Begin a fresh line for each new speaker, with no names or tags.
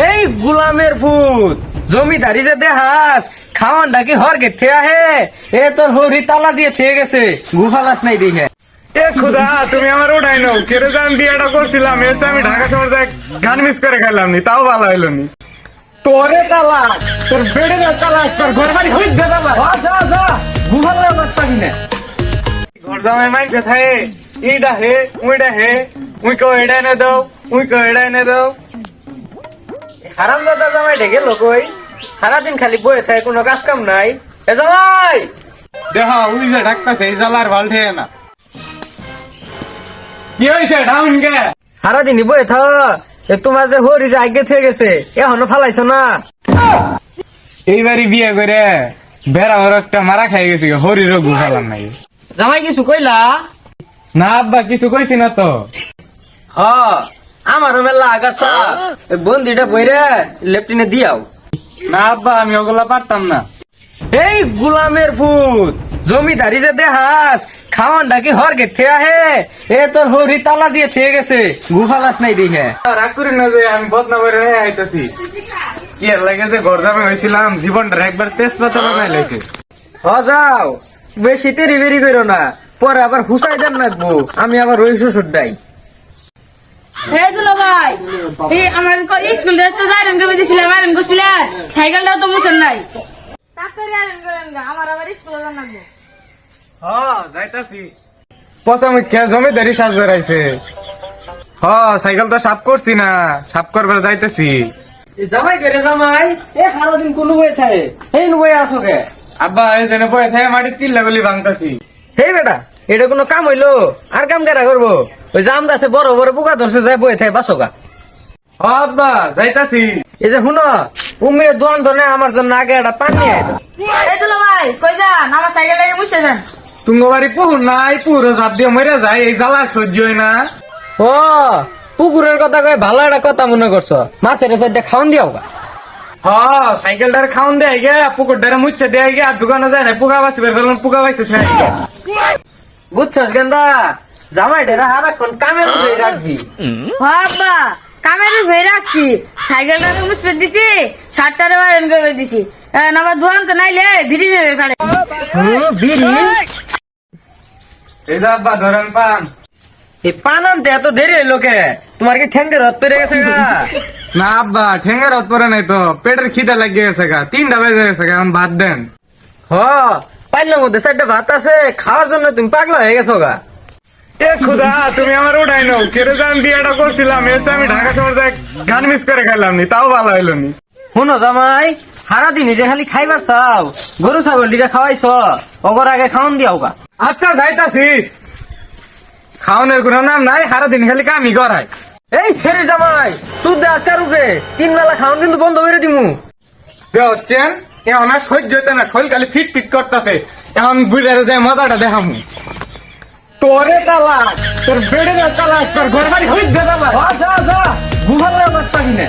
এই গুলামের ফুট জমিদারি যে দেহাস খাওয়ান ডাকি হর গেছে আহে এ তোর হরি তালা দিয়ে ছেয়ে গেছে গুফালাস নাই দেখে।
এ খুদা তুমি আমার ওটাই নাও কেটে যে আমি বিয়েটা করছিলাম এসে আমি ঢাকা শহর যাই গান মিস করে খেলাম নি তাও ভালো হইলো নি। তোরে তালাক তোর বেড়ে তালাক তোর ঘর বাড়ি হইতে দেবা
যা যা গুফালা পাবি না।
ঘর জামাই মাইনছে থাকে ইডা হে উই কো এডা এনে দাও উই কো এডা এনে দাও।
হারাম দাদা জামাই ঢেকে লোকই সারাদিন খালি বয়ে থাকে কোনো কাজ কাম নাই। এ জামাই
দেখা উই যে ডাকতেছে এই জ্বালার ভাল ঠেয়ে না। কি হয়েছে ডাউন গে
সারাদিনই বয়ে থাক তোমার যে হরি যে আগে ছেয়ে গেছে এখনো ফালাইছো না।
এইবারই বিয়ে করে বেড়া ওর একটা মারা খাই গেছি হরিরও গুফালাম নাই।
জামাই কিছু কইলা?
না আব্বা কিছু কইছি না তো।
হ আমারও মেলা আগাছা বন্দিটা বইরে লেফটিনে দিয়াও।
না আব্বা আমি ওগুলা পারতাম না।
এই গুলামের ফুট জমিদারি যে দেহাস খাওয়ান ডাকি হর গেছে আহে এ তোর হরি তালা দিয়ে ছেয়ে গেছে গুফালাস নাই দেখে।
রাগ করি না যে আমি বদনা করে আইতাছি কি আর লাগে যে ঘর জামে হয়েছিলাম জীবনটা একবার তেজপাতা বানাই লাইছে।
হ যাও বেশি তেরি বেরি করো না পরে আবার হুসাই দেন রাখবো আমি আবার ওই শ্বশুর দাই।
হে দুলা ভাই এই আমার স্কুল ড্রেসটা আয়রন করে দিছিলাম আয়রন করছিলেন সাইকেলটাও তো মুছেন নাই তাড়াতাড়ি আয়রন করেন গা আমার আবার স্কুলে যান লাগবে।
হ্যাঁ যাইতাছি পচা মুখে জমিদারি সাজ বেড়াইছে। হ্যাঁ সাইকেল তো সাফ করছি না সাফ করবার যাইতেছি।
জামাই করে জামাই এ সারাদিন কোন বয়ে থাকে এই বয়ে আসো কে?
আব্বা এই জন্য পয়সা থেকে মাটির তিল লাগুলি ভাঙতাছি।
হে বেটা এটা কোনো কাম হইলো আর কাম কেরা করবো ওই জাম গাছে বড় বড় পোকা ধরছে যায় বয়ে থাকে বাসোকা।
হ্যাঁ আব্বা যাইতাছি।
এই যে শুনো উমির দোয়ান ধরে আমার জন্য আগে একটা পান নিয়ে আইলো।
এই দুলা ভাই কই যান আমার সাইকেলটাকে মুছে দেন।
তুঙ্গবাড়ি পুহুর নাই পুরো ঝাপ দিয়ে মরে যায় এই জ্বালা সহ্য হয় না।
ও পুকুরের কথা কয়ে ভালো একটা কথা মনে করছো মাছের সাইডে খাওয়ান দিয়াও গা।
হ্যাঁ সাইকেলটার খাওন দেয় গে পুকুরটারে মুচ্ছে দেয় গে আর দোকানে যায় না পুকা বাঁচি বের করলাম পুকা বাঁচতে
বুঝছস গেন্দা জামাই ডেরা হারাক্ষণ কামের উপরে রাখবি।
বাবা কামের ভেয়ে রাখছি সাইকেলটাকে মুছে দিছি শার্টটারে আয়রন করে দিছি এখন আবার দোয়ান তো নাইলে ভিড়ি নেবে ফেলে।
বিড়ি
এই যে আব্বা ধরেন পান।
এই পান আনতে এত দেরি হইলো কে? তোমার কি ঠ্যাঙ্গের রথ পেরে গেছে গা?
না আব্বা ঠেঙ্গা রথ পরে নাই তো পেটের খিদে লাগিয়ে গেছে গা 3টা বেজে গেছে গা এখন ভাত দেন।
হ পাইলার মধ্যে চারটা ভাত আছে খাওয়ার জন্য তুমি পাগলা হয়ে গেছো গা।
এ খুদা তুমি আমার ওটাই নাও কেটে যে আমি বিয়েটা করছিলাম এসে আমি ঢাকা শহর যাই গান মিস করে খেলাম নি তাও ভালো হইলো নি।
শুনো জামাই সারাদিন যে খালি খাইবার চাও গরু ছাগল দিকে খাওয়াইছ অগর আগে খাওয়ান দিয়াও গা।
আচ্ছা যাইতাছি খাওয়ানোর কোনো নাম নাই সারাদিন খালি কামই করায়।
এই ছেড়ে জামাই তুই দে আজকার উপরে 3 বেলা খাওয়ান কিন্তু বন্ধ করে দিমু।
হচ্ছেন এখন আর সহ্য হইতে না শরীর খালি ফিট ফিট করতেছে এখন বুঝে যায় মজাটা দেখামু। তোরে তালাক তোর বেড়ে তালাক তোর ঘর বাড়ি হইতে দেবা
যা যা গুহালে পাবি না।